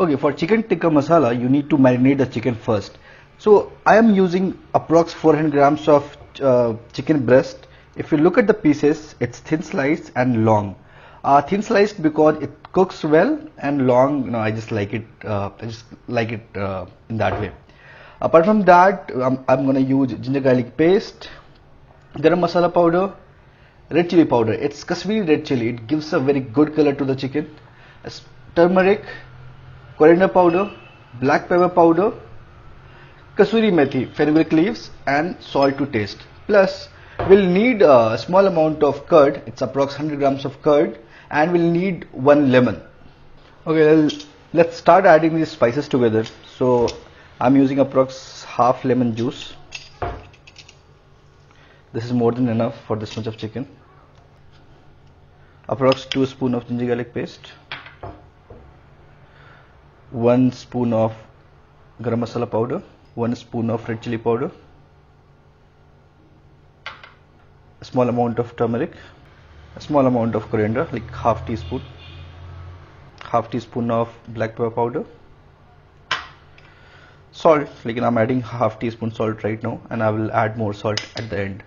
Okay, for chicken tikka masala, you need to marinate the chicken first. So I am using approx 400 grams of chicken breast. If you look at the pieces, it's thin sliced and long. Thin sliced because it cooks well, and long, I just like it. In that way. Apart from that, I'm gonna use ginger garlic paste, garam masala powder, red chili powder. It's Kashmiri red chili. It gives a very good color to the chicken. Turmeric, coriander powder, black pepper powder, kasuri methi, fenugreek leaves, and salt to taste. Plus, we'll need a small amount of curd. It's approx 100 grams of curd, and we'll need 1 lemon. Okay, let's start adding these spices together. So I'm using approx half lemon juice. This is more than enough for this much of chicken. Approx 2 spoons of ginger garlic paste, 1 spoon of garam masala powder, 1 spoon of red chili powder, a small amount of turmeric, a small amount of coriander, like half teaspoon of black pepper powder, salt, like I'm adding half teaspoon salt right now, and I will add more salt at the end.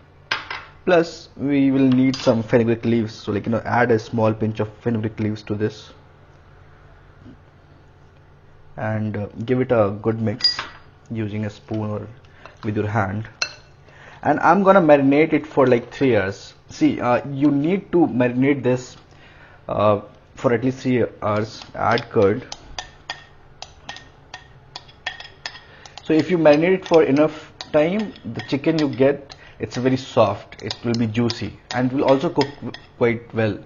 Plus we will need some fenugreek leaves, so add a small pinch of fenugreek leaves to this, and give it a good mix using a spoon or with your hand. And I'm gonna marinate it for like 3 hours. See, you need to marinate this for at least 3 hours. Add curd. So if you marinate it for enough time, the chicken you get, it's very soft, it will be juicy, and will also cook quite well.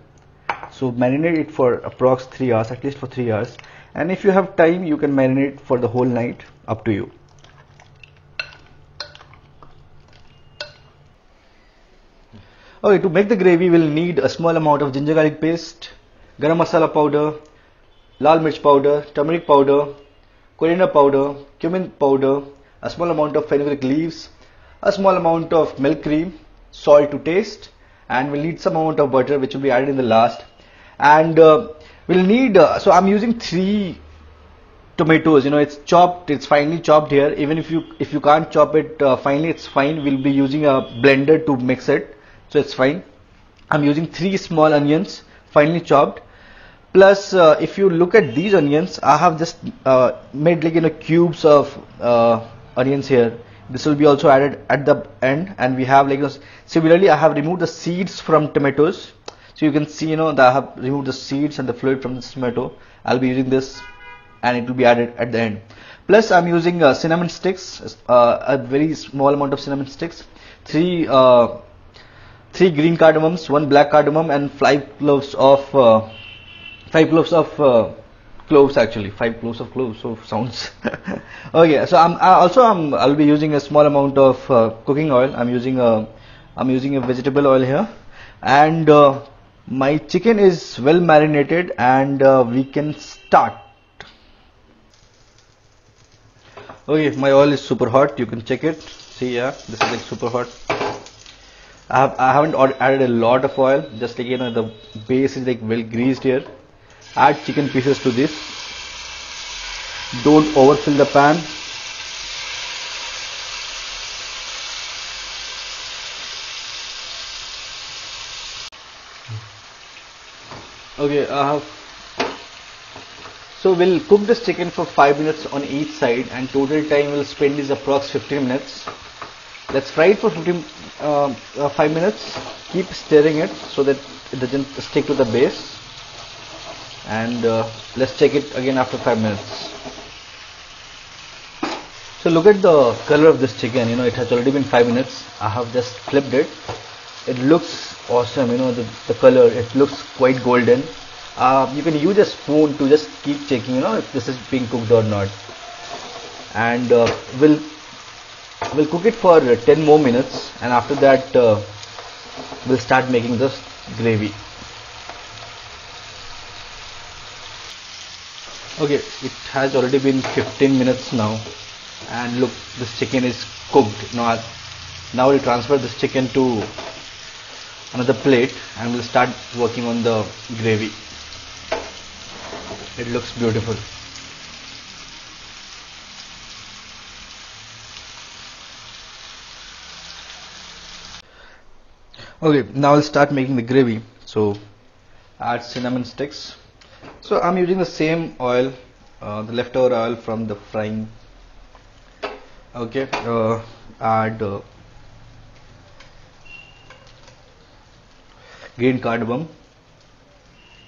So marinate it for approx 3 hours, at least for 3 hours. And if you have time, you can marinate for the whole night, up to you. Okay, to make the gravy, we'll need a small amount of ginger garlic paste, garam masala powder, lal mirch powder, turmeric powder, coriander powder, cumin powder, a small amount of fenugreek leaves, a small amount of milk cream, salt to taste, and we'll need some amount of butter, which will be added in the last. And we'll need, so I'm using 3 tomatoes. It's chopped, it's finely chopped here. Even if you can't chop it finely, it's fine. We'll be using a blender to mix it, so it's fine. I'm using 3 small onions, finely chopped. Plus, if you look at these onions, I have just made cubes of onions here. This will be also added at the end, and we have similarly I have removed the seeds from tomatoes. So you can see that I have removed the seeds and the fluid from this tomato. I'll be using this, and it will be added at the end. Plus I'm using cinnamon sticks, a very small amount of cinnamon sticks, 3 green cardamoms, 1 black cardamom, and 5 cloves of cloves, actually 5 cloves of cloves, so sounds okay. So I'll be using a small amount of cooking oil. I'm using a vegetable oil here, and my chicken is well marinated, and we can start. Okay, my oil is super hot, you can check it. See, yeah, this is super hot. I haven't added a lot of oil, just the base is well greased here. Add chicken pieces to this. Don't overfill the pan. Okay, so we'll cook this chicken for 5 minutes on each side, and total time we'll spend is approx 15 minutes. Let's fry it for 5 minutes. Keep stirring it so that it doesn't stick to the base. And let's check it again after 5 minutes. So look at the color of this chicken. It has already been 5 minutes. I have just flipped it. It looks awesome. The color, it looks quite golden. You can use a spoon to just keep checking if this is being cooked or not. And we'll cook it for 10 more minutes, and after that we'll start making this gravy. Okay, it has already been 15 minutes now, and look, this chicken is cooked. Now we'll transfer this chicken to another plate, and we'll start working on the gravy. It looks beautiful. Okay, now I'll start making the gravy. So add cinnamon sticks. So I'm using the same oil, the leftover oil from the frying. Okay, add green cardamom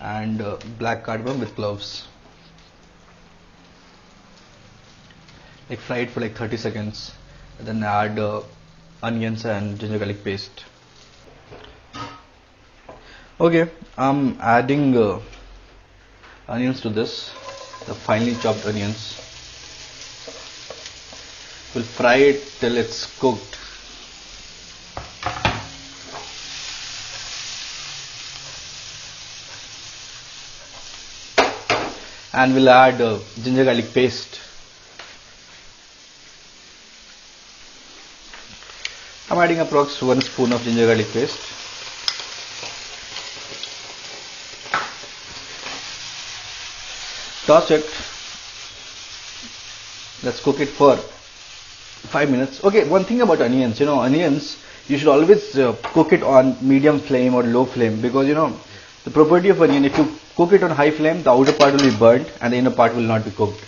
and black cardamom with cloves. Like fry it for like 30 seconds. And then add onions and ginger garlic paste. Okay, I'm adding onions to this, the finely chopped onions. We'll fry it till it's cooked. And we'll add ginger garlic paste. I'm adding approx 1 spoon of ginger garlic paste. Toss it. Let's cook it for 5 minutes. Okay, one thing about onions, onions, you should always cook it on medium flame or low flame, because the property of onion, if you cook it on high flame, the outer part will be burnt and the inner part will not be cooked.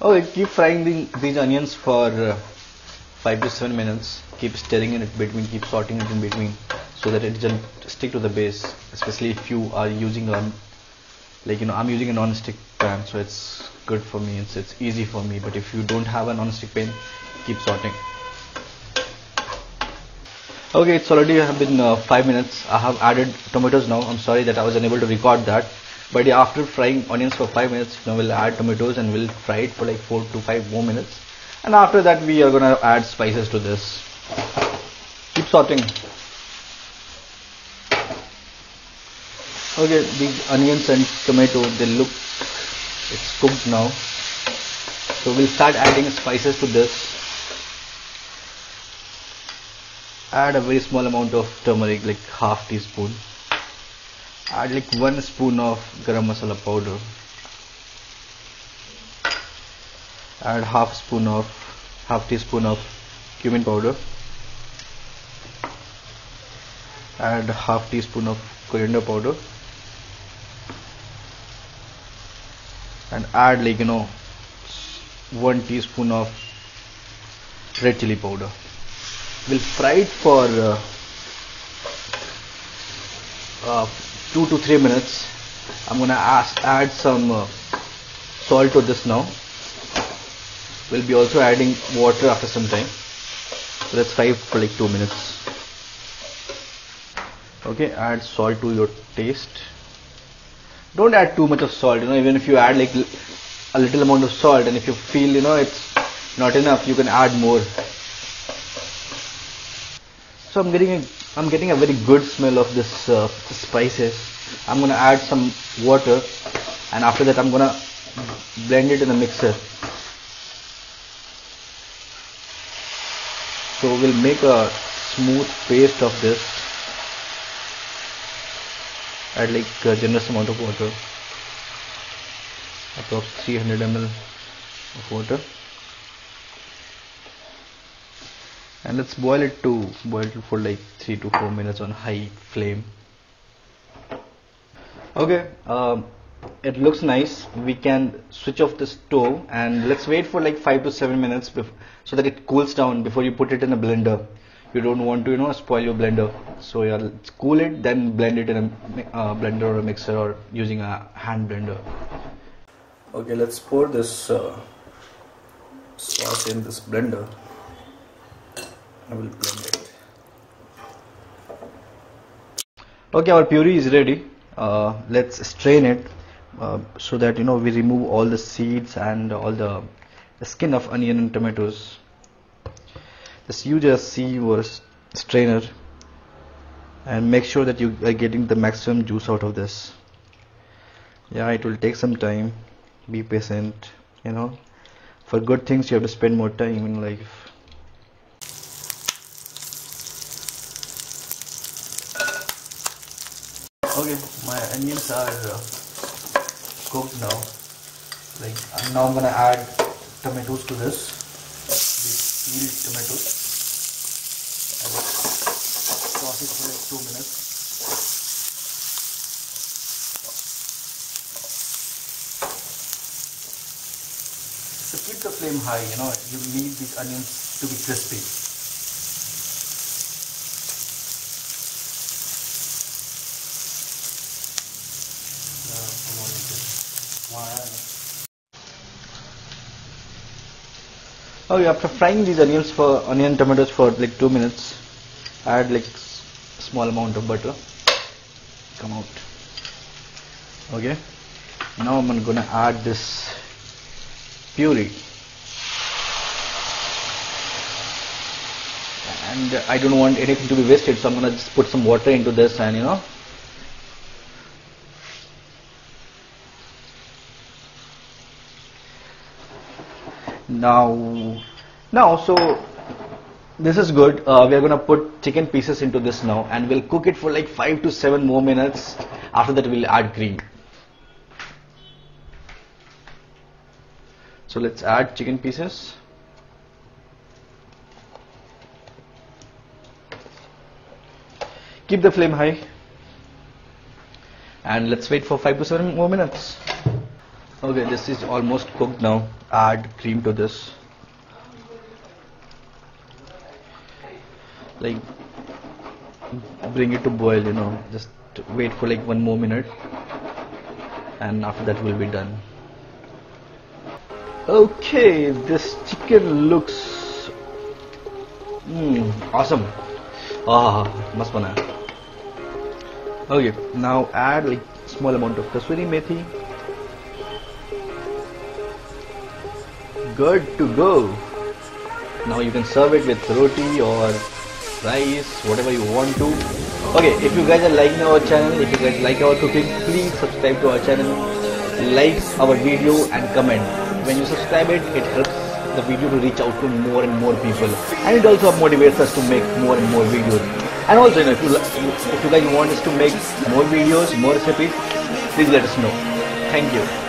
Okay, keep frying these onions for 5 to 7 minutes. Keep stirring it in between, keep sauteing it in between, so that it doesn't stick to the base, especially if you are using I'm using a non-stick pan, so it's good for me, it's easy for me. But if you don't have a non-stick pan, keep sauteing. Okay, it's already have been 5 minutes. I have added tomatoes now. I'm sorry that I was unable to record that, but yeah, after frying onions for 5 minutes, now we'll add tomatoes and we'll fry it for like 4 to 5 more minutes, and after that we are gonna add spices to this. Keep sauteing. Okay, the onions and tomato, it's cooked now. So we'll start adding spices to this. Add a very small amount of turmeric, like half teaspoon. Add like 1 spoon of garam masala powder. Add half teaspoon of cumin powder. Add half teaspoon of coriander powder. And add 1 teaspoon of red chili powder. We'll fry it for 2 to 3 minutes. I'm gonna add some salt to this now. We'll be also adding water after some time. So let's fry it for like 2 minutes. Okay, add salt to your taste. Don't add too much of salt, even if you add like a little amount of salt, and if you feel it's not enough, you can add more. So I'm getting a very good smell of this spices. I'm gonna add some water, and after that I'm gonna blend it in a mixer. So we'll make a smooth paste of this. Add like a generous amount of water, approx 300 ml of water, and let's boil it for like 3 to 4 minutes on high flame. Okay, it looks nice. We can switch off the stove and let's wait for like 5 to 7 minutes so that it cools down before you put it in a blender. You don't want to spoil your blender, so yeah, let's cool it, then blend it in a blender or a mixer or using a hand blender. Okay, let's pour this sauce in this blender. I will blend it. Okay, our puree is ready. Let's strain it so that we remove all the seeds and all the skin of onion and tomatoes. Just use a sieve or strainer and make sure that you are getting the maximum juice out of this. Yeah, it will take some time. Be patient. For good things you have to spend more time in life. Okay, my onions are cooked now. Now I'm gonna add tomatoes to this. These peeled tomatoes. sauce it for like 2 minutes. So keep the flame high, you know, you need these onions to be crispy. Okay, after frying these onion tomatoes for like 2 minutes, add like small amount of butter. Come out. Okay. Now I'm gonna add this puree, and I don't want anything to be wasted, so I'm gonna just put some water into this, and you know. Now, so this is good. We are gonna put chicken pieces into this now, and we'll cook it for like 5 to 7 more minutes. After that, we'll add cream. So let's add chicken pieces. Keep the flame high, and let's wait for 5 to 7 more minutes. Okay, this is almost cooked now. Add cream to this. Like, bring it to boil, you know, just wait for like 1 more minute, and after that we'll be done. Okay, this chicken looks awesome. Mast bana. Okay, now add like small amount of kasuri methi. Good to go. Now you can serve it with roti or rice, whatever you want to. Okay, if you guys are liking our channel, if you guys like our cooking, please subscribe to our channel, like our video and comment. When you subscribe it helps the video to reach out to more and more people, and it also motivates us to make more and more videos. And also, you know, if you guys want us to make more videos, more recipes, please let us know. Thank you.